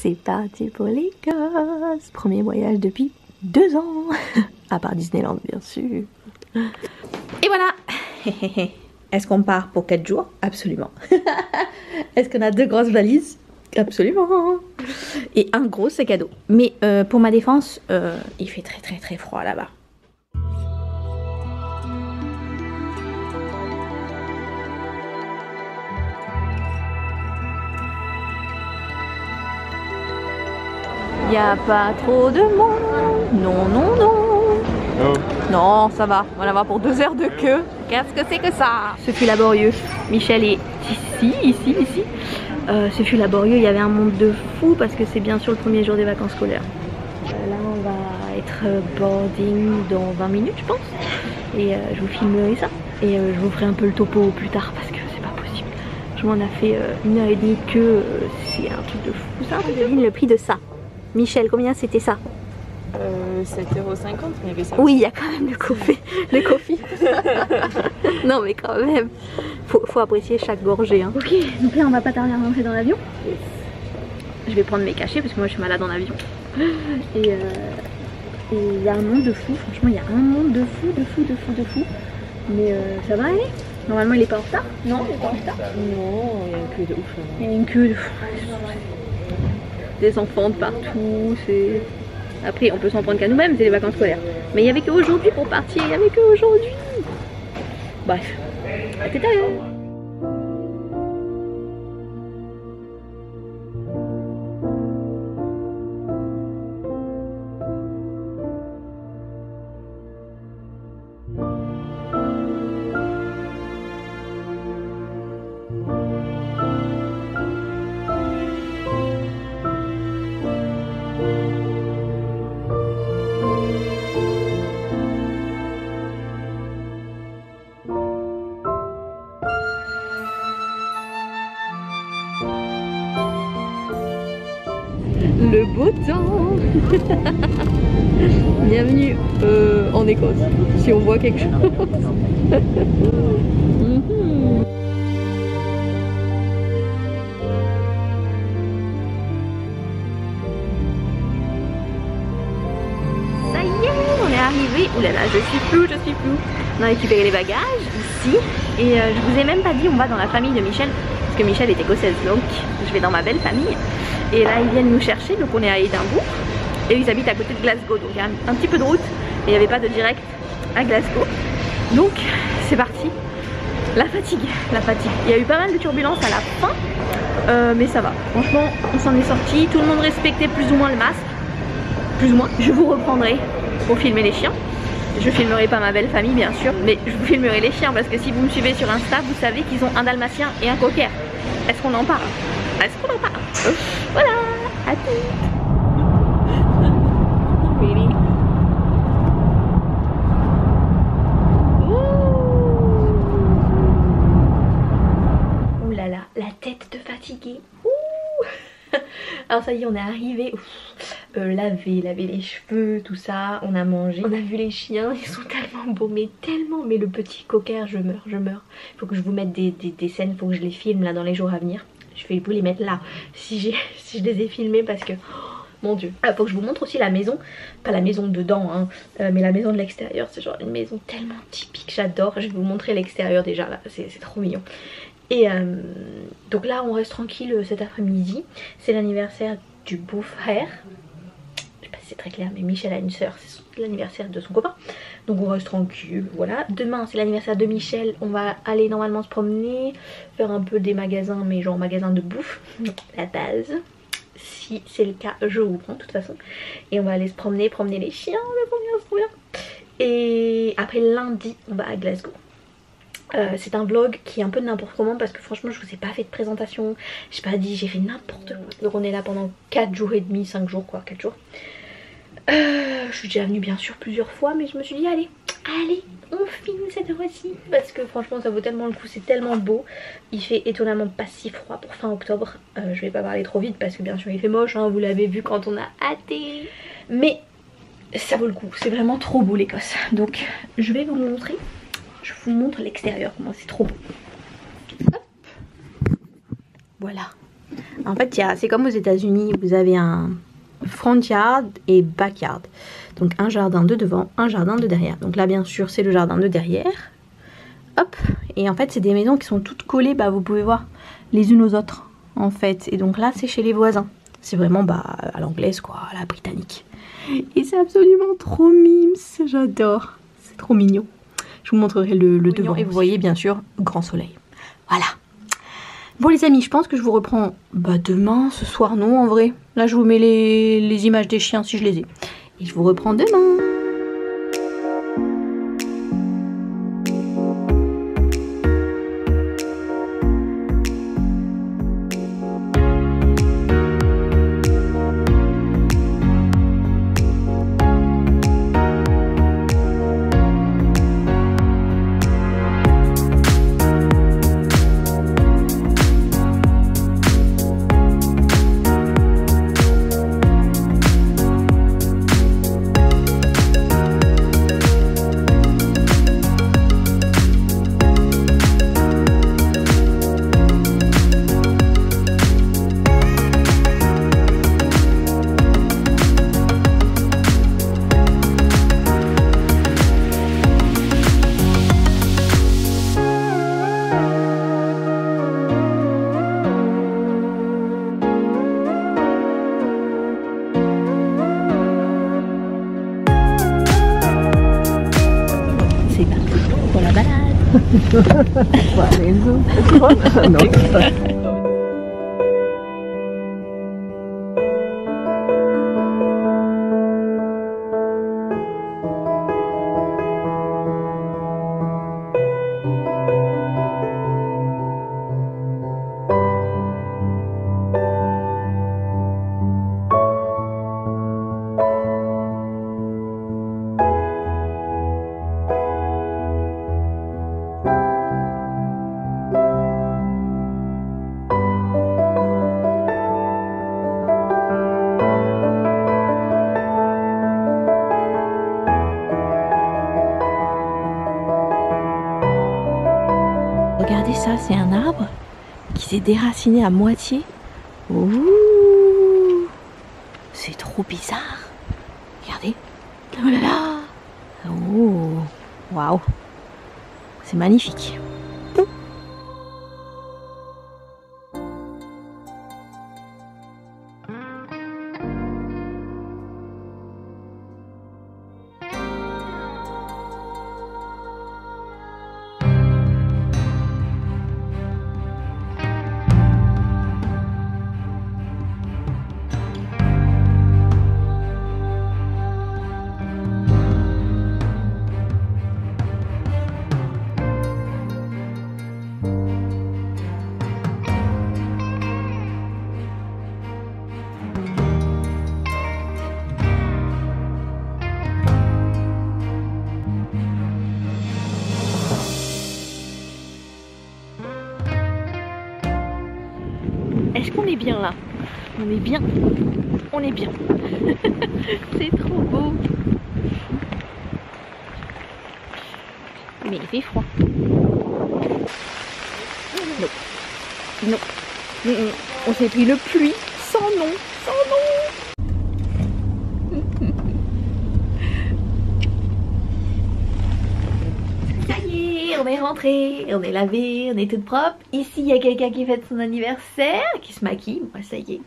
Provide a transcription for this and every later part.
C'est parti pour l'Écosse. Premier voyage depuis 2 ans. À part Disneyland bien sûr. Et voilà. Est-ce qu'on part pour 4 jours? Absolument. Est-ce qu'on a 2 grosses valises? Absolument. Et un gros sac à dos. Mais pour ma défense, il fait très froid là-bas. Y a pas trop de monde. Non. Oh. Non, ça va. On va l'avoir pour 2 heures de queue. Qu'est-ce que c'est que ça? Ce fut laborieux. Michel est ici. Ce fut laborieux. Il y avait un monde de fou parce que c'est bien sûr le premier jour des vacances scolaires. Là, on va être boarding dans 20 minutes, je pense. Et je vous filmerai ça. Et je vous ferai un peu le topo plus tard parce que c'est pas possible. Je m'en ai fait 1h30 de queue. C'est un truc de fou. Ça, devine le prix de ça. Michel, combien c'était ça? 7,50 €, mais il y avait ça. Oui, il y a quand même le coffee. Non mais quand même, faut apprécier chaque gorgée. Hein. Ok, donc là on va pas tarder à rentrer dans l'avion. Je vais prendre mes cachets parce que moi je suis malade en avion. Et il y a un monde de fou, franchement il y a un monde de fou. Mais ça va aller. Normalement il est pas en retard. Non, il est pas en retard. Non, il y a une queue de ouf. Il y a une queue de fou. Des enfants de partout, c'est... Après, on peut s'en prendre qu'à nous-mêmes, c'est les vacances scolaires. Mais il n'y avait qu'aujourd'hui pour partir, il n'y avait qu'aujourd'hui. Bref, à tout à l'heure. Le beau temps. Bienvenue en Écosse, si on voit quelque chose. Ça y est, on est arrivé. Ouh là là, je suis flou. On a récupéré les bagages ici. Et je vous ai même pas dit, on va dans la famille de Michel. Parce que Michel est écossaise, donc je vais dans ma belle famille. Et là ils viennent nous chercher, donc on est à Édimbourg. Et ils habitent à côté de Glasgow, donc il y a un petit peu de route. Mais il n'y avait pas de direct à Glasgow. Donc c'est parti. La fatigue. Il y a eu pas mal de turbulences à la fin. Mais ça va. Franchement, on s'en est sorti. Tout le monde respectait plus ou moins le masque. Plus ou moins. Je vous reprendrai pour filmer les chiens. Je filmerai pas ma belle famille bien sûr, mais je vous filmerai les chiens parce que si vous me suivez sur Insta, vous savez qu'ils ont un dalmatien et un cocker. Est-ce qu'on en parle? Voilà, à tout. Really? Ouh là là, la tête de fatiguée. Alors ça y est, on est arrivé. Laver les cheveux, tout ça, on a mangé, on a vu les chiens, ils sont tellement beaux, mais le petit cocker, je meurs. Il faut que je vous mette des scènes, il faut que je les filme là dans les jours à venir. Je vais vous les mettre là, si je les ai filmés parce que, oh, mon dieu. Il faut que je vous montre aussi la maison, pas la maison dedans, hein, mais la maison de l'extérieur, c'est genre une maison tellement typique, j'adore. Je vais vous montrer l'extérieur déjà là, c'est trop mignon. Et donc là on reste tranquille cet après-midi, c'est l'anniversaire du beau-frère. Je sais pas si c'est très clair mais Michel a une soeur, c'est l'anniversaire de son copain. Donc on reste tranquille, voilà. Demain c'est l'anniversaire de Michel, on va aller normalement se promener, faire un peu des magasins mais genre magasins de bouffe, la base. Si c'est le cas je vous prends de toute façon. Et on va aller se promener les chiens, c'est trop bien. Et après lundi on va à Glasgow. C'est un vlog qui est un peu n'importe comment parce que franchement je vous ai pas fait de présentation, j'ai pas dit, j'ai fait n'importe quoi. Donc on est là pendant 4 jours et demi, 5 jours quoi, 4 jours. Je suis déjà venue bien sûr plusieurs fois mais je me suis dit allez on filme cette fois-ci parce que franchement ça vaut tellement le coup, c'est tellement beau. Il fait étonnamment pas si froid pour fin octobre. Je vais pas parler trop vite parce que bien sûr il fait moche, hein, vous l'avez vu quand on a atterri. Mais ça vaut le coup, c'est vraiment trop beau l'Écosse. Donc je vais vous montrer. Je vous montre l'extérieur, comment c'est trop beau. Hop. Voilà. En fait, c'est comme aux États-Unis, vous avez un front yard et backyard. Donc un jardin de devant, un jardin de derrière. Donc là, bien sûr, c'est le jardin de derrière. Hop. Et en fait, c'est des maisons qui sont toutes collées, bah, vous pouvez voir, les unes aux autres, en fait. Et donc là, c'est chez les voisins. C'est vraiment à l'anglaise, quoi, à la britannique. Et c'est absolument trop mimes, j'adore. C'est trop mignon. Je vous montrerai le devant. Et vous voyez, bien sûr, grand soleil. Voilà. Bon les amis, je pense que je vous reprends demain, ce soir non en vrai. Là je vous mets les images des chiens si je les ai. Et je vous reprends demain. C'est parti pour la balade. Non. Regardez ça, c'est un arbre qui s'est déraciné à moitié. Ouh, c'est trop bizarre. Regardez. Oh là là. Oh, waouh. C'est magnifique. Est-ce qu'on est bien là? On est bien. On est bien. C'est trop beau. Mais il fait froid. Non. Non. On s'est pris le pluie sans nom. Sans nom. Ça y est, on est rentré, on est lavé, on est toute propre. Ici, il y a quelqu'un qui fête son anniversaire, qui se maquille. Moi, ça y est.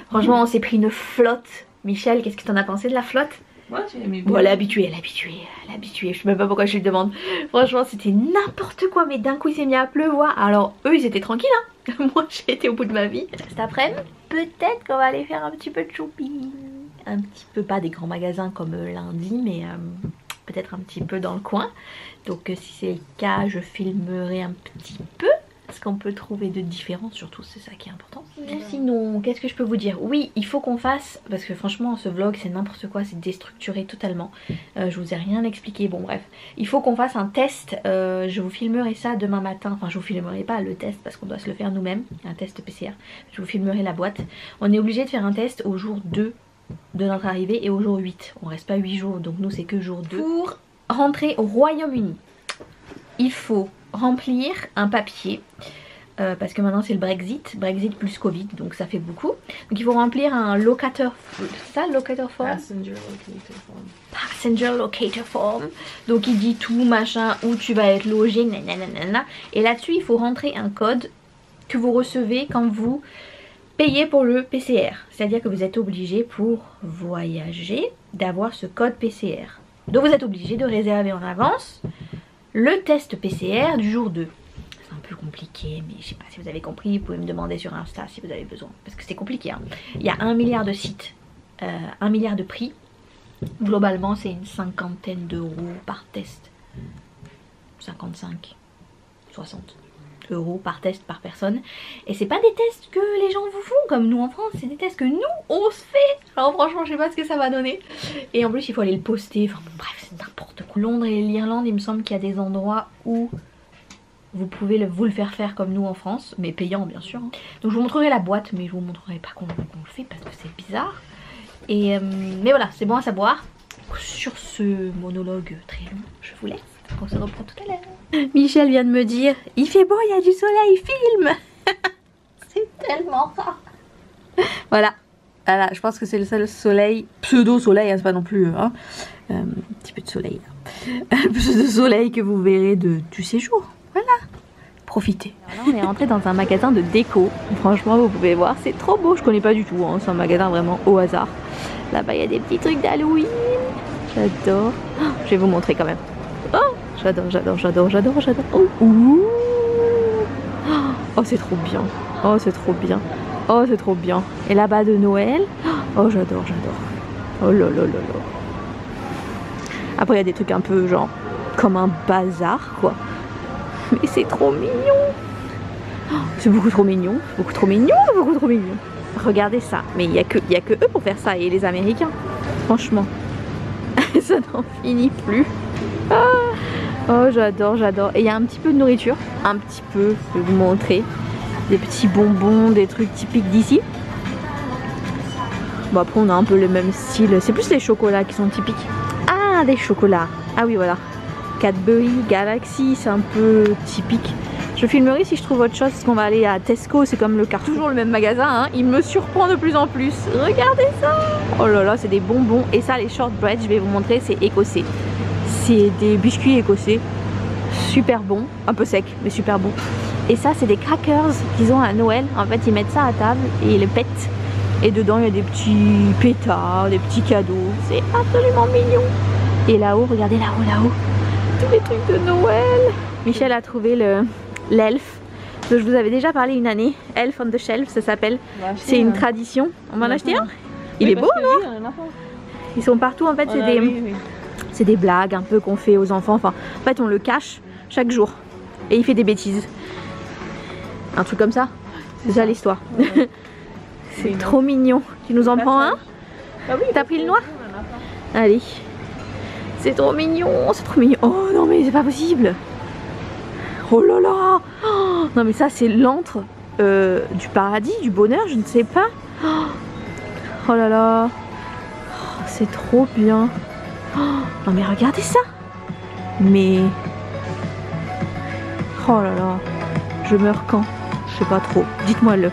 Franchement, on s'est pris une flotte. Michel, qu'est-ce que t'en as pensé de la flotte? Moi, j'ai aimé bien. Bon, elle est habituée. Je sais même pas pourquoi je lui demande. Franchement, c'était n'importe quoi, mais d'un coup, il s'est mis à pleuvoir. Alors, eux, ils étaient tranquilles, hein. Moi, j'ai été au bout de ma vie. Cet après-midi, peut-être qu'on va aller faire un petit peu de shopping. Un petit peu, pas des grands magasins comme lundi, mais peut-être un petit peu dans le coin. Donc, si c'est le cas, je filmerai un petit peu ce qu'on peut trouver de différent, surtout c'est ça qui est important. Sinon, qu'est-ce que je peux vous dire? Oui, il faut qu'on fasse, parce que franchement ce vlog c'est n'importe quoi, c'est déstructuré totalement. Je vous ai rien expliqué, bon bref. Il faut qu'on fasse un test, je vous filmerai ça demain matin, enfin je vous filmerai pas le test parce qu'on doit se le faire nous-mêmes, un test PCR. Je vous filmerai la boîte. On est obligé de faire un test au jour 2 de notre arrivée et au jour 8. On reste pas 8 jours, donc nous c'est que jour 2. Pour rentrer au Royaume-Uni, il faut remplir un papier parce que maintenant c'est le Brexit plus Covid, donc ça fait beaucoup. Donc il faut remplir un locator, c'est ça, locator form? Passenger locator form. Donc il dit tout machin, où tu vas être logé, nanana. Et là-dessus il faut rentrer un code que vous recevez quand vous payez pour le PCR. C'est-à-dire que vous êtes obligé pour voyager d'avoir ce code PCR. Donc vous êtes obligé de réserver en avance le test PCR du jour 2. C'est un peu compliqué, mais je sais pas si vous avez compris, vous pouvez me demander sur Insta si vous avez besoin. Parce que c'est compliqué, hein. Il y a 1 milliard de sites, 1 milliard de prix. Globalement c'est une 50aine d'euros par test. 55, 60 euros par test par personne. Et c'est pas des tests que les gens vous font comme nous en France, c'est des tests que nous on se fait. Alors franchement je sais pas ce que ça va donner. Et en plus il faut aller le poster, enfin bon, bref c'est n'importe quoi. Londres et l'Irlande il me semble qu'il y a des endroits où vous pouvez vous le faire comme nous en France, mais payant bien sûr. Donc je vous montrerai la boîte, mais je vous montrerai pas comment on le fait parce que c'est bizarre. Et mais voilà, c'est bon à savoir. Sur ce monologue très long, je vous laisse. On se reprend tout à l'heure. Michel vient de me dire, il fait beau, il y a du soleil, filme. C'est tellement rare. Voilà. Voilà, je pense que c'est le seul soleil, pseudo-soleil, hein, c'est pas non plus, hein, un petit peu de soleil. Un peu de soleil que vous verrez du séjour. Voilà. Profitez. Alors là, on est rentré dans un magasin de déco. Franchement, vous pouvez voir, c'est trop beau. Je connais pas du tout, hein, c'est un magasin vraiment au hasard. Là-bas, il y a des petits trucs d'Halloween. J'adore. Oh, je vais vous montrer quand même. Oh, j'adore. Oh, ouh. Oh, c'est trop bien. Oh, c'est trop bien. Oh, c'est trop bien. Et là-bas de Noël. Oh, j'adore. Oh là là là là. Après, il y a des trucs un peu genre comme un bazar, quoi. Mais c'est trop mignon. Oh, c'est beaucoup trop mignon. Beaucoup trop mignon. Regardez ça. Mais il y a que eux pour faire ça. Et les Américains. Franchement. Ça n'en finit plus. Ah. Oh, j'adore. Et il y a un petit peu de nourriture. Un petit peu, je vais vous montrer. Des petits bonbons, des trucs typiques d'ici. Bon, après, on a un peu le même style. C'est plus les chocolats qui sont typiques. Ah, des chocolats. Ah oui, voilà. Cadbury, Galaxy, c'est un peu typique. Je filmerai si je trouve autre chose, parce qu'on va aller à Tesco, c'est comme le Carrefour. Toujours le même magasin, hein. Il me surprend de plus en plus. Regardez ça. Oh là là, c'est des bonbons. Et ça, les shortbread, je vais vous montrer, c'est écossais. C'est des biscuits écossais. Super bon, un peu sec, mais super bon. Et ça, c'est des crackers qu'ils ont à Noël. En fait, ils mettent ça à table et ils le pètent. Et dedans, il y a des petits pétards, des petits cadeaux. C'est absolument mignon. Et là-haut, regardez là-haut. Tous les trucs de Noël. Michel a trouvé l'elfe. Je vous avais déjà parlé une année. Elf on the Shelf, ça s'appelle. C'est une tradition. On m'en a acheté un. Il est beau, non? Ils sont partout, en fait. C'est des blagues un peu qu'on fait aux enfants. Enfin, en fait, on le cache chaque jour. Et il fait des bêtises. Un truc comme ça. C'est ça l'histoire. C'est trop mignon. Tu nous en prends un? T'as pris le noir? Allez. C'est trop mignon. Oh non, mais c'est pas possible. Oh là là. Oh, non, mais ça, c'est l'antre du paradis, du bonheur, je ne sais pas. Oh là là. Oh, c'est trop bien. Oh, non, mais regardez ça. Mais... Oh là là. Je meurs quand? Je sais pas trop. Dites-moi-le.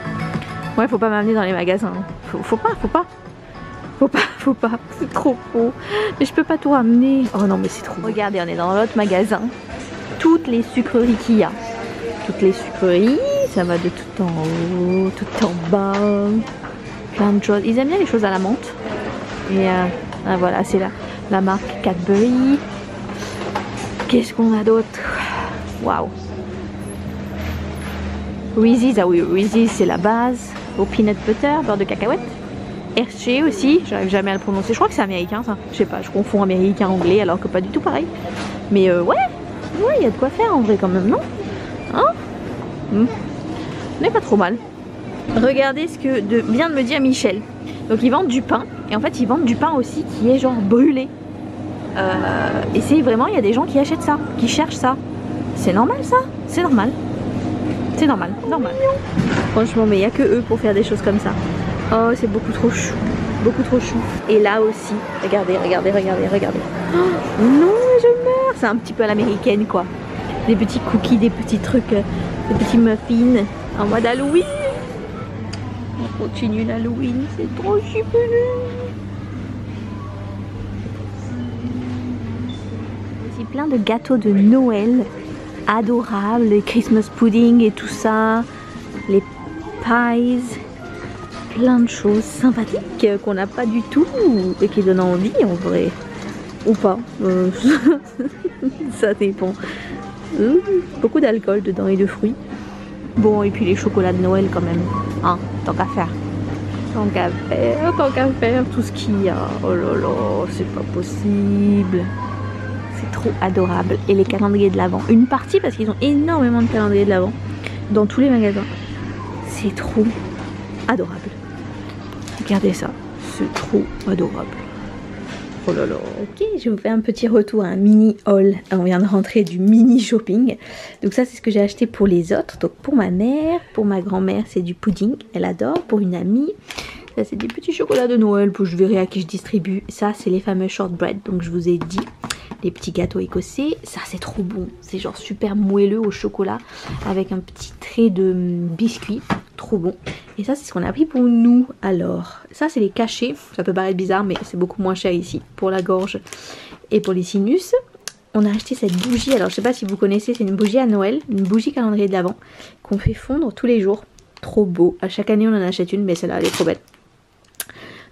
Ouais, faut pas m'amener dans les magasins. Faut pas. C'est trop beau. Mais je peux pas tout ramener. Oh non, mais c'est trop beau. Regardez, on est dans l'autre magasin. Toutes les sucreries qu'il y a. Toutes les sucreries. Ça va de tout en haut, tout en bas. Plein de choses. Ils aiment bien les choses à la menthe. Et voilà, c'est la marque Cadbury. Qu'est-ce qu'on a d'autre? Waouh. Reese's, ah oui, Reese's c'est la base. Au peanut butter, beurre de cacahuète. Hershey aussi, j'arrive jamais à le prononcer. Je crois que c'est américain ça. Je sais pas, je confonds américain anglais alors que pas du tout pareil. Mais ouais, il y a de quoi faire en vrai quand même, non? Hein? Mais pas trop mal. Regardez ce que vient de me dire Michel. Donc ils vendent du pain. Et en fait ils vendent du pain aussi qui est genre brûlé. Et c'est vraiment, il y a des gens qui achètent ça, qui cherchent ça. C'est normal ça? C'est normal. C'est normal. Franchement, mais il n'y a que eux pour faire des choses comme ça. Oh, c'est beaucoup trop chou. Et là aussi, regardez. Oh, non, je meurs. C'est un petit peu à l'américaine quoi. Des petits cookies, des petits trucs des petits muffins en mode Halloween. On continue l'Halloween, c'est trop super. Aussi plein de gâteaux de Noël adorables, les Christmas pudding et tout ça, les pies, plein de choses sympathiques qu'on n'a pas du tout et qui donnent envie en vrai. Ou pas, ça dépend. Beaucoup d'alcool dedans et de fruits. Bon, et puis les chocolats de Noël quand même, hein, tant qu'à faire. Tant qu'à faire, tout ce qu'il y a. Oh là là, c'est pas possible. C'est trop adorable. Et les calendriers de l'Avent. Une partie parce qu'ils ont énormément de calendriers de l'Avent dans tous les magasins. C'est trop adorable. Regardez ça, c'est trop adorable. Oh là là. Ok, je vous fais un petit retour à un mini haul. On vient de rentrer du mini shopping. Donc ça c'est ce que j'ai acheté pour les autres. Donc pour ma mère, pour ma grand-mère c'est du pudding, elle adore. Pour une amie, ça c'est des petits chocolats de Noël, puis je verrai à qui je distribue. Ça c'est les fameux shortbread, donc je vous ai dit. Les petits gâteaux écossais, ça c'est trop bon. C'est genre super moelleux au chocolat avec un petit trait de biscuit. Trop bon. Et ça c'est ce qu'on a pris pour nous. Alors ça c'est les cachets. Ça peut paraître bizarre mais c'est beaucoup moins cher ici. Pour la gorge et pour les sinus. On a acheté cette bougie. Alors je sais pas si vous connaissez, c'est une bougie à Noël. Une bougie calendrier de l'Avent qu'on fait fondre tous les jours. Trop beau. À chaque année on en achète une mais celle-là elle est trop belle.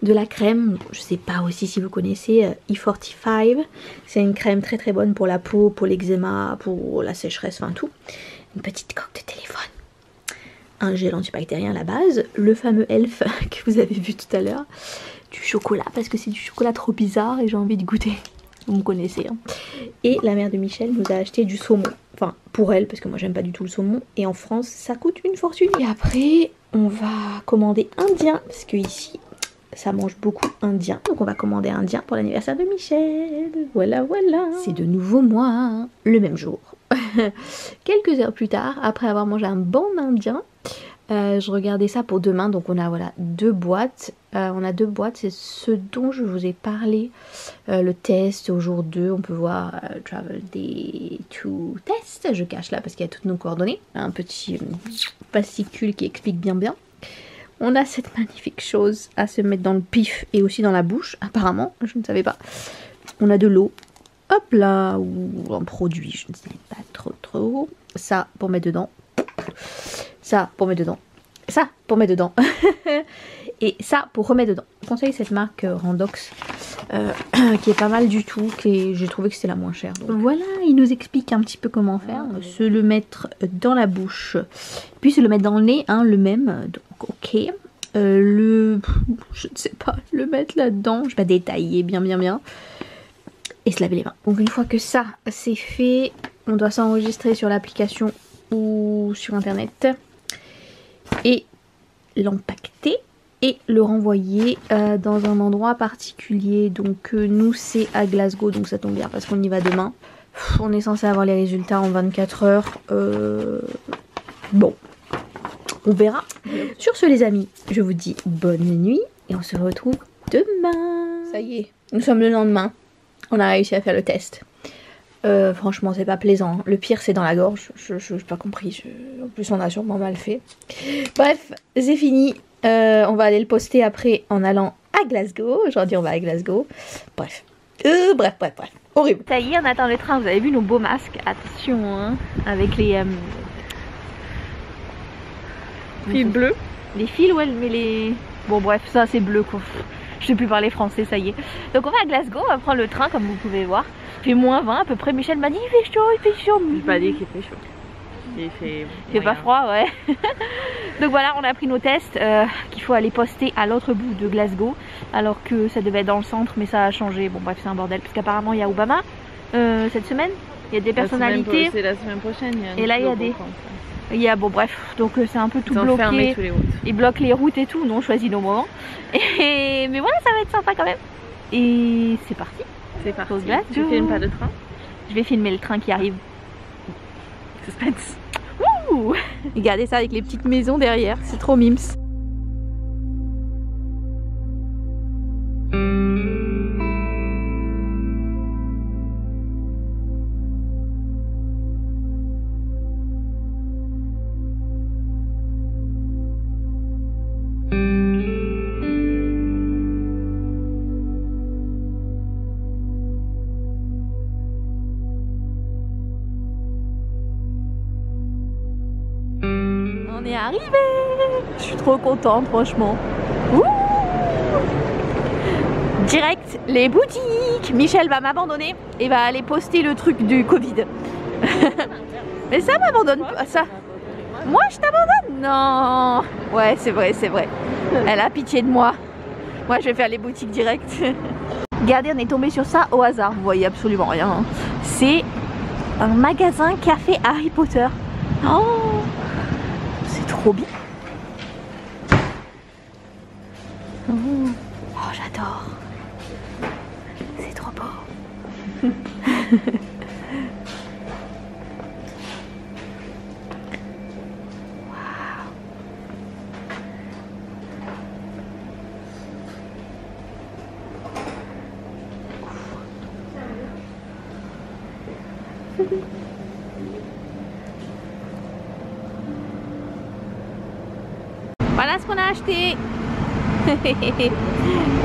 De la crème, je sais pas aussi si vous connaissez E45, c'est une crème très très bonne pour la peau, pour l'eczéma, pour la sécheresse, enfin tout. Une petite coque de téléphone, un gel antibactérien à la base, le fameux Elf que vous avez vu tout à l'heure, du chocolat parce que c'est du chocolat trop bizarre et j'ai envie de goûter, vous me connaissez hein. Et la mère de Michel nous a acheté du saumon, enfin pour elle parce que moi j'aime pas du tout le saumon et en France ça coûte une fortune. Et après on va commander indien parce que ici ça mange beaucoup indien, donc on va commander indien pour l'anniversaire de Michel. Voilà, voilà. C'est de nouveau moi, le même jour. Quelques heures plus tard, après avoir mangé un bon indien, je regardais ça pour demain. Donc on a voilà 2 boîtes. On a 2 boîtes, c'est ce dont je vous ai parlé. Le test au jour 2, on peut voir Travel Day to Test. Je cache là parce qu'il y a toutes nos coordonnées. Un petit fascicule qui explique bien. On a cette magnifique chose à se mettre dans le pif et aussi dans la bouche, apparemment, je ne savais pas. On a de l'eau, hop là, ou un produit, je ne sais pas trop. Ça pour mettre dedans, ça pour mettre dedans, ça pour mettre dedans, et ça pour remettre dedans. Je conseille cette marque Randox, qui est pas mal du tout, j'ai trouvé que c'était la moins chère. Donc. Voilà, il nous explique un petit peu comment faire. Se le mettre dans la bouche, puis se le mettre dans le nez, hein, le même. Donc ok. Je ne sais pas, le mettre là-dedans. Je vais pas détailler bien. Et se laver les mains. Donc une fois que ça c'est fait, on doit s'enregistrer sur l'application ou sur internet. Et l'empaqueter. Et le renvoyer dans un endroit particulier. Donc nous c'est à Glasgow, donc ça tombe bien parce qu'on y va demain. On est censé avoir les résultats en 24 heures. Bon, on verra. Sur ce les amis, je vous dis bonne nuit et on se retrouve demain. Ça y est, nous sommes le lendemain. On a réussi à faire le test. Franchement c'est pas plaisant. Le pire c'est dans la gorge. Je n'ai pas compris. En plus on a sûrement mal fait. Bref, c'est fini. On va aller le poster après en allant à Glasgow. Aujourd'hui on va à Glasgow. Bref. Bref. Horrible. Ça y est, on attend le train. Vous avez vu nos beaux masques. Attention hein. Avec les fils bleus. Les fils ouais mais les... Bon bref ça c'est bleu quoi. Je sais plus parler français ça y est. Donc on va à Glasgow. On va prendre le train comme vous pouvez voir. Il fait moins 20 à peu près. Michel m'a dit il fait chaud. J'ai pas dit qu'il fait chaud. Il fait pas froid, ouais. Donc voilà, on a pris nos tests qu'il faut aller poster à l'autre bout de Glasgow. Alors que ça devait être dans le centre, mais ça a changé. Bon bref, c'est un bordel. Parce qu'apparemment, il y a Obama cette semaine. Il y a des personnalités. C'est la semaine prochaine. Et là, il y a des... bon bref, donc c'est un peu tout bloqué. Tous les routes. Ils bloquent les routes et tout. Nous, on choisit nos moments. Mais voilà, ça va être sympa quand même. Et c'est parti. C'est parti. Tu filmes pas le train? Je vais filmer le train qui arrive. Suspense. Wouh! Regardez ça avec les petites maisons derrière, c'est trop mimes. on est arrivé. Je suis trop contente, franchement. Ouh, direct les boutiques. Michel va m'abandonner et va aller poster le truc du Covid. Mais ça m'abandonne pas, ça. Moi je t'abandonne? Non. Ouais, c'est vrai, c'est vrai. Elle a pitié de moi. Moi je vais faire les boutiques direct. Regardez, on est tombé sur ça au hasard. Vous voyez absolument rien, hein. C'est un magasin café Harry Potter. Oh, c'est trop bien. Oh, j'adore. C'est trop beau. Voilà ce qu'on a acheté.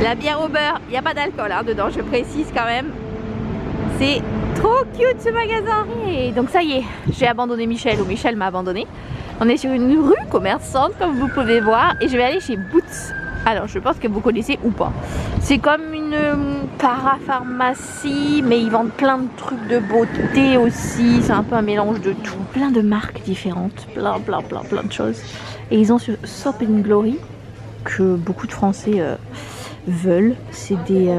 La bière au beurre, il n'y a pas d'alcool hein, dedans, je précise quand même. C'est trop cute ce magasin. Et donc ça y est, j'ai abandonné Michel, ou Michel m'a abandonné. On est sur une rue commerçante comme vous pouvez voir et je vais aller chez Boots. Alors je pense que vous connaissez ou pas. C'est comme une parapharmacie, mais ils vendent plein de trucs de beauté aussi. C'est un peu un mélange de tout. Plein de marques différentes, plein de choses. Et ils ont sur Soap & Glory, que beaucoup de Français veulent. C'est des,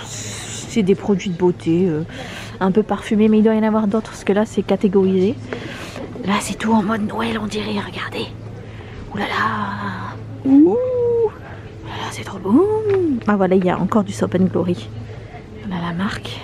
c'est des produits de beauté un peu parfumés, mais il doit y en avoir d'autres parce que là c'est catégorisé. Là c'est tout en mode Noël on dirait, regardez. Ouh là là. Ouh là là, c'est trop beau. Ah voilà, il y a encore du Soap & Glory. On a la marque.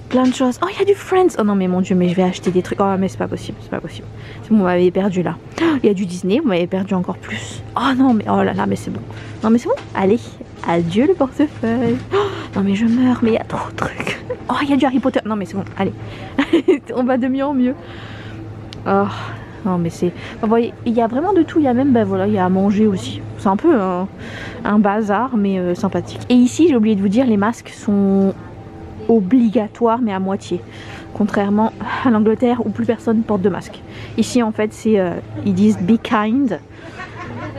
Plein de choses. Oh, il y a du Friends. Oh non, mais mon Dieu, mais je vais acheter des trucs. Oh, mais c'est pas possible, c'est pas possible. Vous m'avez perdu là. Il y a du Disney, vous m'avez perdu encore plus. Oh non, mais oh là là, mais c'est bon. Non, mais c'est bon. Allez, adieu le portefeuille. Oh, non, mais je meurs, mais il y a trop de trucs. Oh, il y a du Harry Potter. Non, mais c'est bon, allez. On va de mieux en mieux. Oh, non, mais c'est. Vous voyez, il y a vraiment de tout. Il y a même, ben voilà, il y a à manger aussi. C'est un peu un bazar, mais sympathique. Et ici, j'ai oublié de vous dire, les masques sont obligatoire mais à moitié, contrairement à l'Angleterre où plus personne porte de masque. Ici en fait c'est ils disent be kind,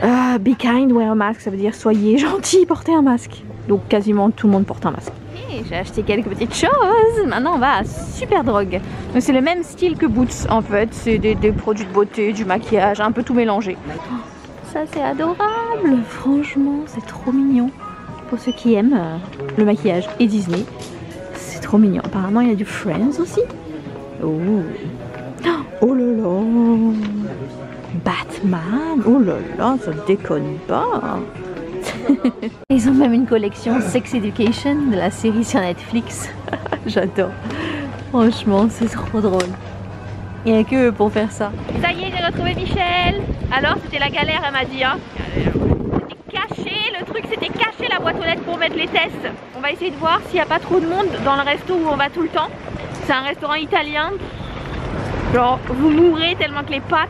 wear a mask, ça veut dire soyez gentil, portez un masque. Donc quasiment tout le monde porte un masque. Et j'ai acheté quelques petites choses. Maintenant on va à Superdrug. C'est le même style que Boots en fait, c'est des produits de beauté, du maquillage, un peu tout mélangé. Ça c'est adorable, franchement c'est trop mignon. Pour ceux qui aiment le maquillage et Disney, c'est trop mignon. Apparemment il y a du Friends aussi. Oh, oh là là, Batman. Oh là là, ça déconne pas. Ils ont même une collection Sex Education de la série sur Netflix. J'adore. Franchement, c'est trop drôle. Il n'y a que eux pour faire ça. Ça y est, j'ai retrouvé Michel. Alors, c'était la galère, elle m'a dit. Hein. C'était caché, le truc c'était caché la boîte aux lettres pour mettre les tests. On va essayer de voir s'il n'y a pas trop de monde dans le resto où on va tout le temps. C'est un restaurant italien. Genre, vous mourrez tellement que les pâtes,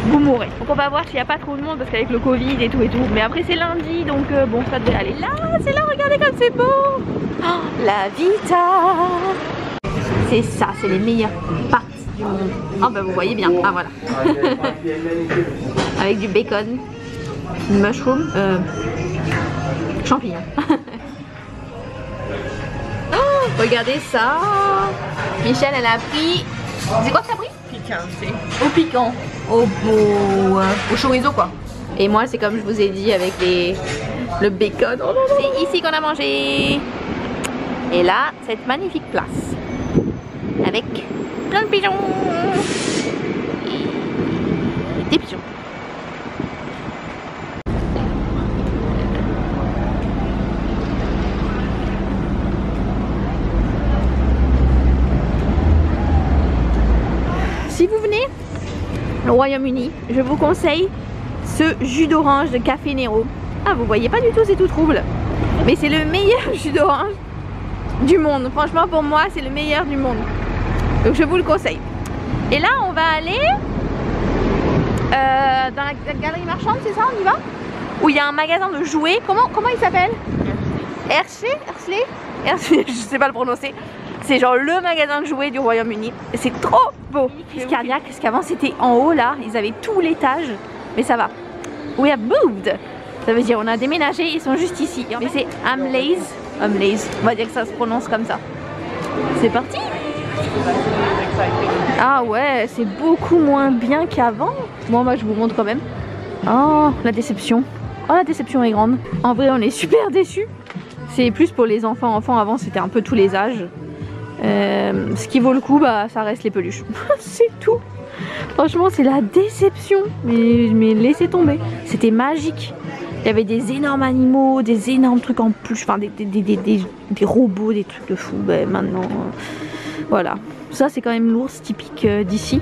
vous mourrez. Donc on va voir s'il n'y a pas trop de monde parce qu'avec le Covid et tout. Mais après c'est lundi donc bon ça devrait aller. Là, c'est là, regardez comme c'est beau. Oh, la Vita. C'est ça, c'est les meilleures pâtes du monde. Oh bah vous voyez bien, ah voilà. Avec du bacon, mushroom, champignons. Oh, regardez ça. Michel elle a pris, c'est quoi que t'as pris? Au piquant, au chorizo quoi. Et moi c'est comme je vous ai dit avec le bacon. Oh, c'est ici qu'on a mangé. Et là cette magnifique place avec plein de pigeons et des pigeons. Si vous venez au Royaume-Uni, je vous conseille ce jus d'orange de Café Nero. Ah, vous voyez pas du tout, c'est tout trouble. Mais c'est le meilleur jus d'orange du monde. Franchement, pour moi, c'est le meilleur du monde. Donc, je vous le conseille. Et là, on va aller dans la galerie marchande, c'est ça, on y va? Où il y a un magasin de jouets. Comment il s'appelle? Hershey, je sais pas le prononcer. C'est genre le magasin de jouets du Royaume-Uni. C'est trop beau. Crise cardiaque, parce qu'avant c'était en haut là, ils avaient tout l'étage. Mais ça va. We have moved. Ça veut dire on a déménagé, ils sont juste ici. Mais c'est Hamleys. Hamleys, on va dire que ça se prononce comme ça. C'est parti. Ah ouais, c'est beaucoup moins bien qu'avant. Moi je vous montre quand même. Oh, la déception. Oh, la déception est grande. En vrai, on est super déçus. C'est plus pour les enfants. Avant, c'était un peu tous les âges. Ce qui vaut le coup, bah, ça reste les peluches. C'est tout. Franchement, c'est la déception. Mais laissez tomber. C'était magique. Il y avait des énormes animaux, des énormes trucs en plus. Enfin, des robots, des trucs de fou. Ben, maintenant, voilà. Ça, c'est quand même l'ours typique d'ici.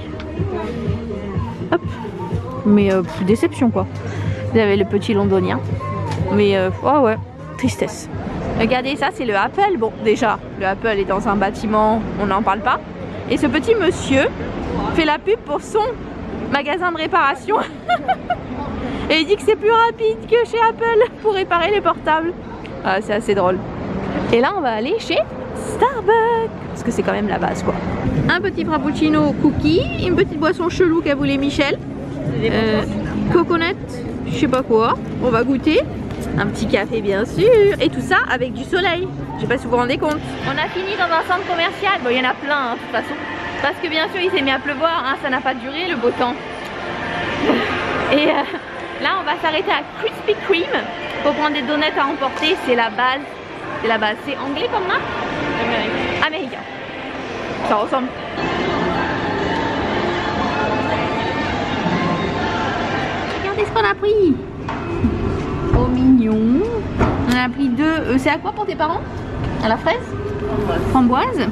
Hop. Mais déception, quoi. Vous avez le petit londonien. Mais, oh ouais, tristesse. Regardez, ça c'est le Apple. Bon, déjà, le Apple est dans un bâtiment, on n'en parle pas. Et ce petit monsieur fait la pub pour son magasin de réparation. Et il dit que c'est plus rapide que chez Apple pour réparer les portables. Ah, c'est assez drôle. Et là, on va aller chez Starbucks. Parce que c'est quand même la base, quoi. Un petit frappuccino cookie, une petite boisson chelou qu'a voulu Michel. Coconut, je sais pas quoi. On va goûter. Un petit café bien sûr, et tout ça avec du soleil. Je sais pas si vous vous rendez compte. On a fini dans un centre commercial. Bon, il y en a plein, hein, de toute façon. Parce que bien sûr, il s'est mis à pleuvoir, hein, ça n'a pas duré le beau temps. Et là, on va s'arrêter à Krispy Kreme pour prendre des donuts à emporter. C'est la base. C'est la base. C'est anglais comme marque? Américain. Ça ressemble. Regardez ce qu'on a pris. Oh mignon. On a pris deux. C'est à quoi pour tes parents? À la fraise? Framboise.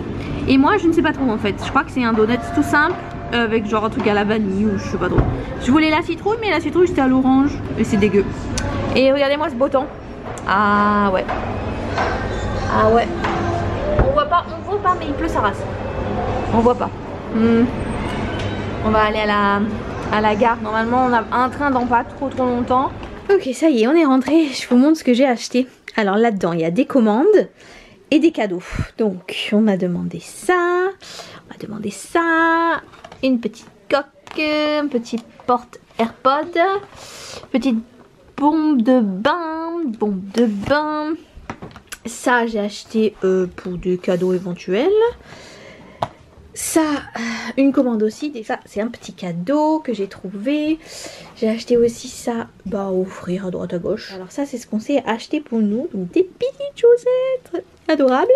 Et moi je ne sais pas trop en fait. Je crois que c'est un donut tout simple avec genre un truc à la vanille ou je sais pas trop. Je voulais la citrouille mais la citrouille c'était à l'orange et c'est dégueu. Et regardez-moi ce beau temps. Ah ouais. Ah ouais. On voit pas mais il pleut sa race. On voit pas. On va aller à la gare. Normalement on a un train dans pas trop longtemps. Ok, ça y est, on est rentré. Je vous montre ce que j'ai acheté. Alors là-dedans, il y a des commandes et des cadeaux. Donc, on m'a demandé ça. On m'a demandé ça. Une petite coque. Un petit porte AirPod. Petite bombe de bain. Bombe de bain. Ça, j'ai acheté pour des cadeaux éventuels. Ça, une commande aussi, et ça c'est un petit cadeau que j'ai trouvé. J'ai acheté aussi ça, bah à offrir à droite à gauche. Alors ça c'est ce qu'on s'est acheté pour nous, donc des petites chaussettes adorables.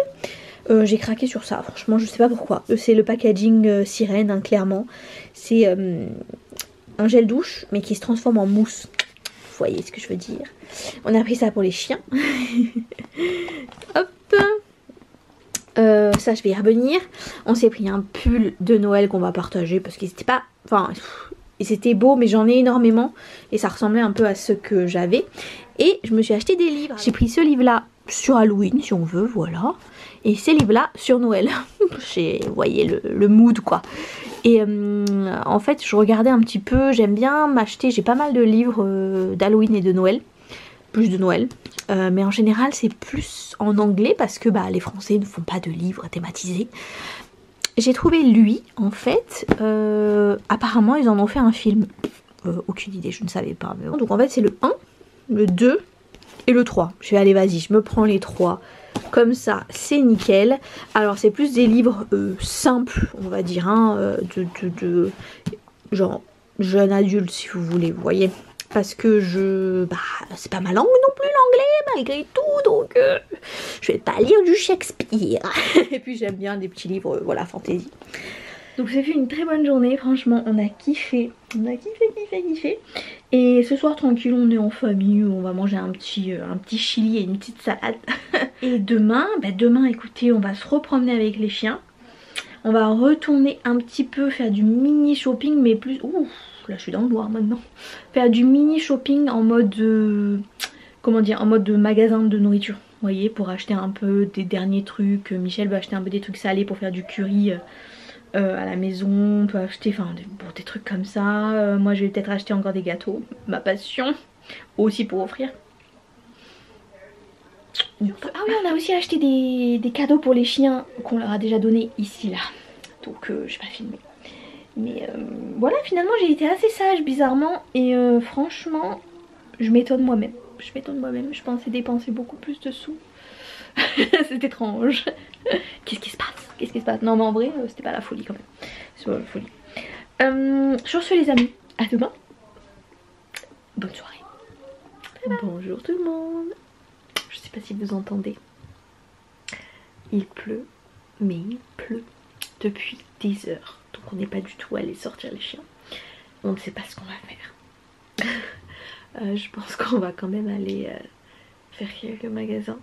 J'ai craqué sur ça, franchement je sais pas pourquoi. C'est le packaging sirène, hein, clairement. C'est un gel douche mais qui se transforme en mousse. Vous voyez ce que je veux dire. On a pris ça pour les chiens. Hop. Ça je vais y revenir. On s'est pris un pull de Noël qu'on va partager parce qu'il n'était pas... Enfin, c'était beau mais j'en ai énormément et ça ressemblait un peu à ce que j'avais. Et je me suis acheté des livres. J'ai pris ce livre là sur Halloween si on veut, voilà. Et ces livres là sur Noël. Vous voyez le mood quoi. Et en fait je regardais un petit peu, j'aime bien m'acheter, j'ai pas mal de livres d'Halloween et de Noël. Plus de Noël. Mais en général c'est plus en anglais parce que bah, les Français ne font pas de livres thématisés. J'ai trouvé lui en fait. Apparemment ils en ont fait un film. Aucune idée, je ne savais pas. Mais bon. Donc en fait c'est le 1, le 2 et le 3. Je vais aller vas-y, je me prends les 3. Comme ça c'est nickel. Alors c'est plus des livres simples on va dire. Hein, de genre jeune adulte si vous voulez, vous voyez. Parce que c'est pas ma langue non plus l'anglais malgré tout, donc je vais pas lire du Shakespeare. Et puis j'aime bien des petits livres, voilà, fantasy. Donc c'est fait une très bonne journée, franchement on a kiffé, kiffé. Et ce soir tranquille, on est en famille, on va manger un petit chili et une petite salade. Et demain, écoutez, on va se repromener avec les chiens. On va retourner un petit peu faire du mini shopping, mais plus... Ouh, là je suis dans le noir maintenant. Faire du mini shopping en mode comment dire, en mode de magasin de nourriture. Vous voyez, pour acheter un peu des derniers trucs. Michel va acheter un peu des trucs salés pour faire du curry à la maison. On peut acheter des trucs comme ça. Moi je vais peut-être acheter encore des gâteaux. Ma passion. Aussi pour offrir. Ah oui, on a aussi acheté des cadeaux pour les chiens qu'on leur a déjà donné ici là. Donc je vais pas filmer. Mais voilà, finalement j'ai été assez sage bizarrement. Et franchement, je m'étonne moi-même. Je pensais dépenser beaucoup plus de sous. C'est étrange. Qu'est-ce qui se passe? Non mais en vrai, c'était pas la folie quand même. C'est pas la folie. Sur ce les amis, à demain. Bonne soirée. Bye bye. Bonjour tout le monde. Je sais pas si vous entendez. Il pleut, mais il pleut depuis des heures. Donc on n'est pas du tout allé sortir les chiens. On ne sait pas ce qu'on va faire. Je pense qu'on va quand même aller faire quelques magasins.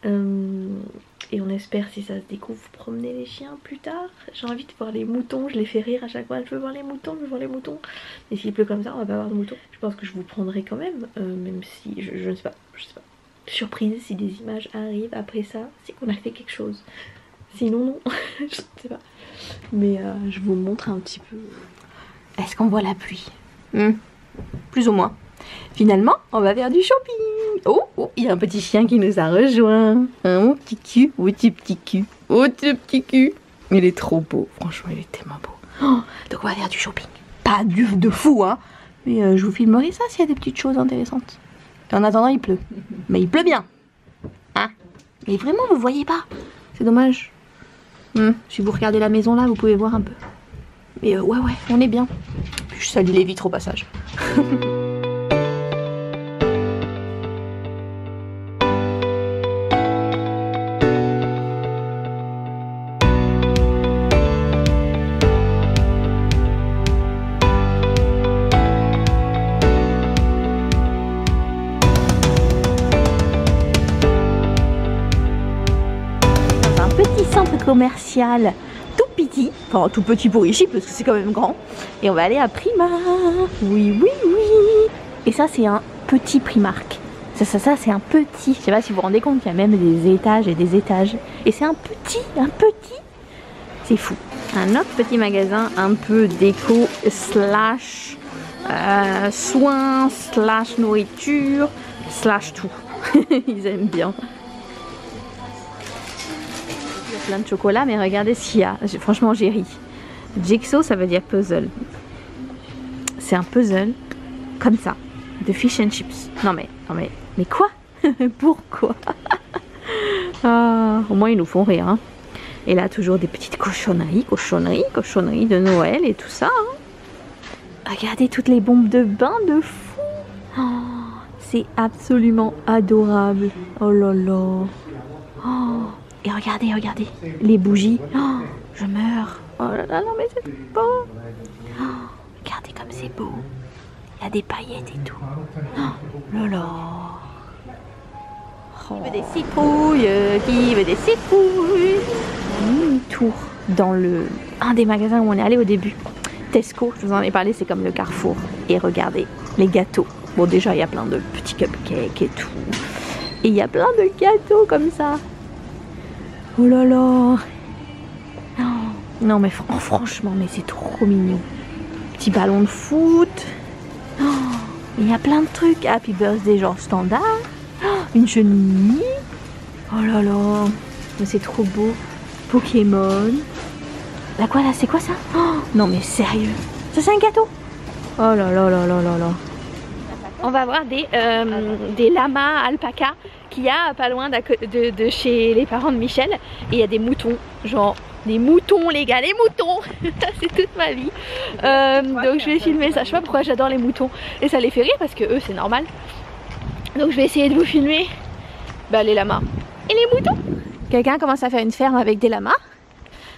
Et on espère, si ça se découvre, promener les chiens plus tard. J'ai envie de voir les moutons, je les fais rire à chaque fois. Je veux voir les moutons, Et s'il pleut comme ça, on va pas avoir de moutons. Je pense que je vous prendrai quand même, même si je ne sais pas, Surprise, si des images arrivent après ça, c'est qu'on a fait quelque chose. Sinon non, je ne sais pas. Mais je vous montre un petit peu. Est-ce qu'on voit la pluie? Plus ou moins. Finalement, on va faire du shopping. Oh, il y a un petit chien qui nous a rejoint. Hein, mon petit cul, petit cul. Il est trop beau, franchement, il est tellement beau. Oh, donc on va faire du shopping. Pas de fou, hein. Mais je vous filmerai ça s'il y a des petites choses intéressantes. Et en attendant, il pleut. Mais il pleut bien. Hein? Mais vraiment, vous voyez pas. C'est dommage. Si vous regardez la maison là, vous pouvez voir un peu. Mais ouais, on est bien. Je salue les vitres au passage. Commercial tout petit, enfin tout petit pour ici parce que c'est quand même grand, et on va aller à Primark. Oui. Et ça c'est un petit Primark. Ça c'est un petit. Je sais pas si vous vous rendez compte qu'il y a même des étages et des étages. Et c'est un petit. C'est fou. Un autre petit magasin un peu déco slash soins slash nourriture slash tout. Ils aiment bien. Plein de chocolat, mais regardez ce qu'il y a. Franchement, j'ai ri. Jigsaw, ça veut dire puzzle. C'est un puzzle comme ça, de fish and chips. Non mais quoi? Pourquoi? Au moins ils nous font rire. Hein. Et là, toujours des petites cochonneries de Noël et tout ça. Hein. Regardez toutes les bombes de bain de fou. Oh, c'est absolument adorable. Oh là là. Oh. Et regardez, les bougies. Oh, je meurs. Oh là là, non mais c'est beau. Oh, regardez comme c'est beau. Il y a des paillettes et tout. Oh là là. Oh. Qui veut des citrouilles? Demi-tour dans un des magasins où on est allé au début. Tesco, je vous en ai parlé, c'est comme le Carrefour. Et regardez, les gâteaux. Bon déjà, il y a plein de petits cupcakes et tout. Et il y a plein de gâteaux comme ça. Oh là là. Non mais franchement, mais c'est trop mignon. Petit ballon de foot. Il y a plein de trucs. Happy birthday genre standard. Une chenille. Oh là là. Mais c'est trop beau. Pokémon. Là quoi là, c'est quoi ça? Non mais sérieux. Ça c'est un gâteau. Oh là là là là là là. On va voir des lamas alpaca qu'il y a pas loin de chez les parents de Michel. Et il y a des moutons, genre des moutons les gars, les moutons. C'est toute ma vie. Donc je vais filmer ça, je sais pas pourquoi j'adore les moutons. Et ça les fait rire parce que eux c'est normal. Donc je vais essayer de vous filmer les lamas et les moutons. Quelqu'un commence à faire une ferme avec des lamas.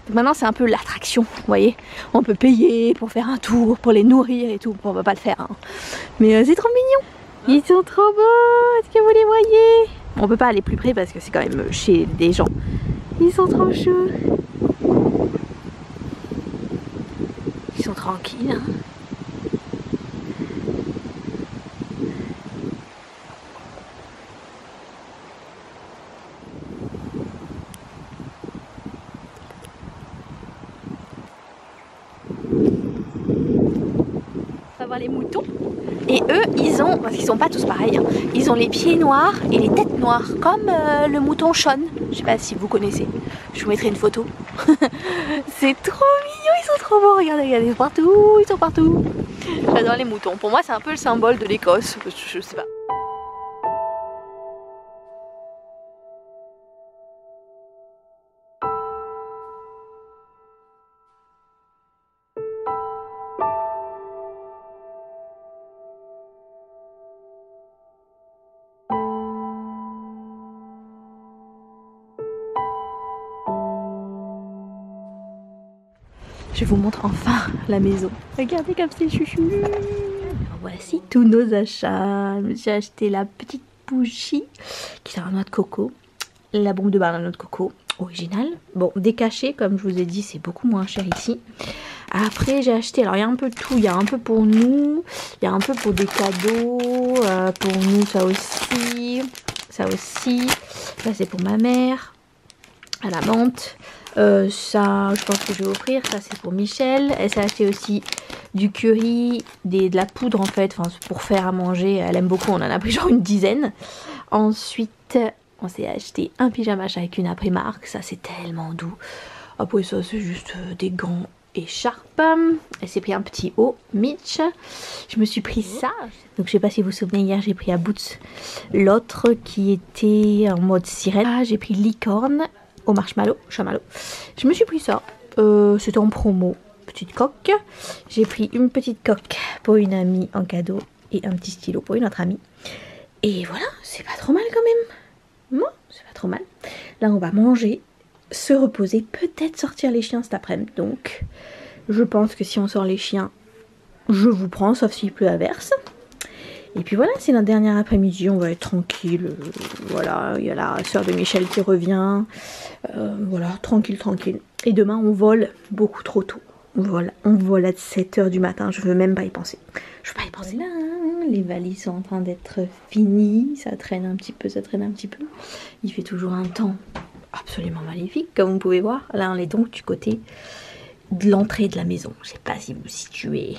Donc maintenant c'est un peu l'attraction, vous voyez. On peut payer pour faire un tour, pour les nourrir et tout. Bon, on va pas le faire, hein. Mais c'est trop mignon. Ils sont trop beaux, est-ce que vous les voyez? On peut pas aller plus près parce que c'est quand même chez des gens. Ils sont trop chauds. Ils sont tranquilles, hein. voir les moutons. Et eux, ils ont, parce qu'ils sont pas tous pareils, hein, ils ont les pieds noirs et les têtes noires, comme le mouton Sean. Je sais pas si vous connaissez. Je vous mettrai une photo. C'est trop mignon, ils sont trop beaux. Regardez, regardez, partout, ils sont partout. J'adore les moutons. Pour moi, c'est un peu le symbole de l'Écosse. Je sais pas. Je vous montre enfin la maison. Regardez comme c'est chouchou. Voici tous nos achats. J'ai acheté la petite bougie qui est en noix de coco. La bombe de bain à noix de coco, originale. Bon, décachée, comme je vous ai dit, c'est beaucoup moins cher ici. Après, j'ai acheté, alors il y a un peu de tout. Il y a un peu pour nous, il y a un peu pour des cadeaux. Pour nous, ça aussi. Ça aussi. Ça, c'est pour ma mère. À la menthe. Ça, je pense que je vais offrir. Ça, c'est pour Michel. Elle s'est acheté aussi du curry, de la poudre en fait, pour faire à manger. Elle aime beaucoup, on en a pris genre une dizaine. Ensuite, on s'est acheté un pyjama avec une après-marque. Ça, c'est tellement doux. Après ça, c'est juste des gants écharpes. Elle s'est pris un petit haut Mitch. Je me suis pris ça. Donc je sais pas si vous vous souvenez, hier j'ai pris à Boots l'autre qui était en mode sirène. Ah, j'ai pris licorne au marshmallow, chamallow. Je me suis pris ça. C'était en promo. Petite coque. J'ai pris une petite coque pour une amie en cadeau et un petit stylo pour une autre amie. Et voilà, c'est pas trop mal quand même. Non, c'est pas trop mal. Là, on va manger, se reposer, peut-être sortir les chiens cet après-midi. Donc, je pense que si on sort les chiens, je vous prends, sauf s'il pleut à verse. Et puis voilà, c'est notre dernière après-midi, on va être tranquille. Voilà, il y a la soeur de Michel qui revient. Voilà, tranquille, tranquille. Et demain, on vole beaucoup trop tôt. Voilà, on vole à 7 h du matin, je veux même pas y penser. Je veux pas y penser. Là, les valises sont en train d'être finies, ça traîne un petit peu, ça traîne un petit peu. Il fait toujours un temps absolument magnifique, comme vous pouvez voir. Là, on est donc du côté de l'entrée de la maison. Je sais pas si vous situez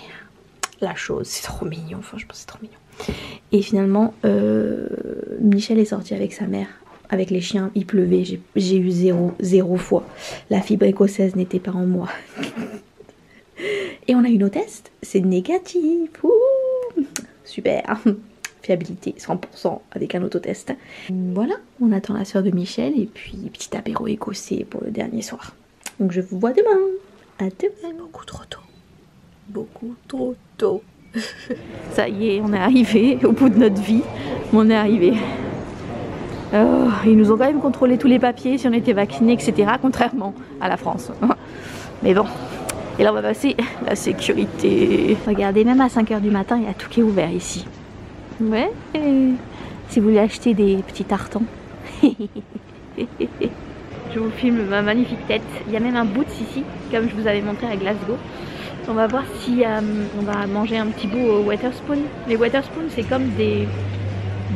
la chose, c'est trop mignon, enfin je pense que c'est trop mignon. Et finalement, Michel est sorti avec sa mère, avec les chiens, il pleuvait, j'ai eu zéro fois. La fibre écossaise n'était pas en moi. Et on a eu nos tests, c'est négatif. Ouh, super. Fiabilité 100% avec un autotest. Voilà, on attend la soeur de Michel et puis petit apéro écossais pour le dernier soir. Donc je vous vois demain. À demain. Beaucoup trop tôt. Beaucoup trop tôt. Ça y est, on est arrivé au bout de notre vie. On est arrivé. Ils nous ont quand même contrôlé tous les papiers si on était vacciné, etc. Contrairement à la France. Mais bon. Et là on va passer la sécurité. Regardez, même à 5 h du matin, il y a tout qui est ouvert ici. Ouais. Si vous voulez acheter des petits tartans. Je vous filme ma magnifique tête. Il y a même un Boots ici, comme je vous avais montré à Glasgow. On va voir si on va manger un petit bout au Wetherspoon. Les Wetherspoon, c'est comme des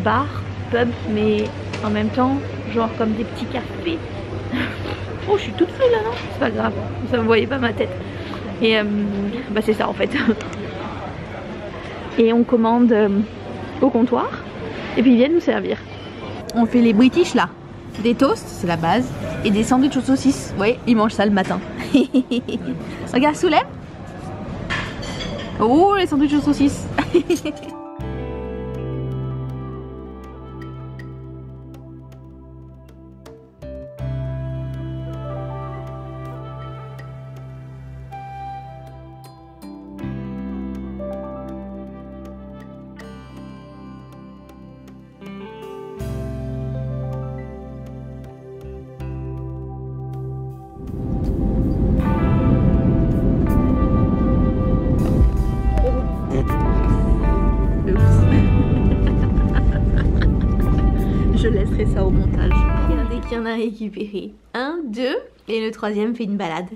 bars, pubs, mais en même temps, genre comme des petits cafés. Oh, je suis toute floue là, non? C'est pas grave, ça me voyait pas ma tête. Et bah c'est ça en fait. Et on commande au comptoir, et puis ils viennent nous servir. On fait les British là. Des toasts, c'est la base, et des sandwichs aux saucisses. Ouais, ils mangent ça le matin. Regarde, Soulem. Oh, les sandwichs aux saucisses. Je laisserai ça au montage. Regardez qu'il y en a récupéré. 1, 2, et le troisième fait une balade.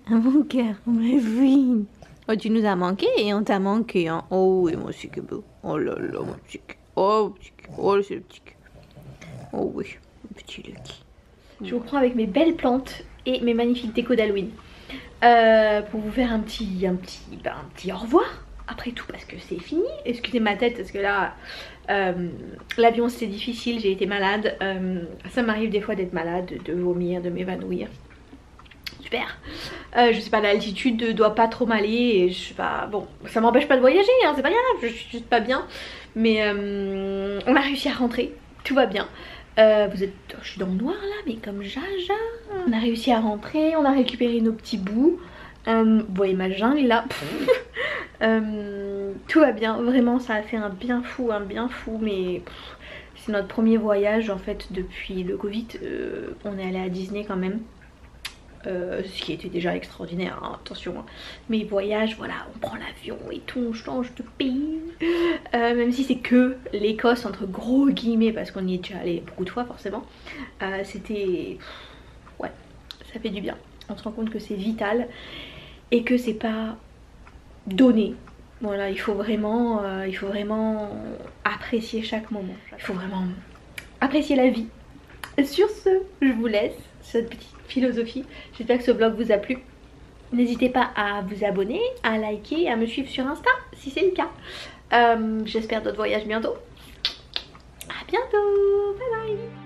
Un bon cœur, mais oui. Oh, tu nous as manqué et on t'a manqué. Hein. Oh oui, mon petit beau. Oh là là, mon petit. Oh, petit. Oh, c'est le petit. Oh oui, mon petit Lucky. Je vous reprends avec mes belles plantes et mes magnifiques décos d'Halloween. Pour vous faire un petit au revoir. après tout parce que c'est fini. Excusez ma tête parce que là l'avion c'était difficile, j'ai été malade. Ça m'arrive des fois d'être malade, de vomir, de m'évanouir. Super. Je sais pas, l'altitude doit pas trop m'aller et je sais pas, bon, ça m'empêche pas de voyager, hein, c'est pas grave, je suis juste pas bien. Mais on a réussi à rentrer, tout va bien. Je suis dans le noir là, mais comme jaja. On a réussi à rentrer, on a récupéré nos petits bouts. Vous voyez ma jungle là. Tout va bien, vraiment ça a fait un bien fou, mais c'est notre premier voyage en fait depuis le Covid. On est allé à Disney quand même. Ce qui était déjà extraordinaire, hein, attention. Hein. Mais voyage, voilà, on prend l'avion et tout, on change de pays. Même si c'est que l'Écosse, entre gros guillemets, parce qu'on y est déjà allé beaucoup de fois forcément. C'était... Ouais, ça fait du bien. On se rend compte que c'est vital et que c'est pas donné. Voilà, il faut vraiment apprécier chaque moment. Il faut vraiment apprécier la vie. Sur ce, je vous laisse cette petite philosophie. J'espère que ce vlog vous a plu. N'hésitez pas à vous abonner, à liker, à me suivre sur Insta si c'est le cas. J'espère d'autres voyages bientôt. À bientôt, bye bye.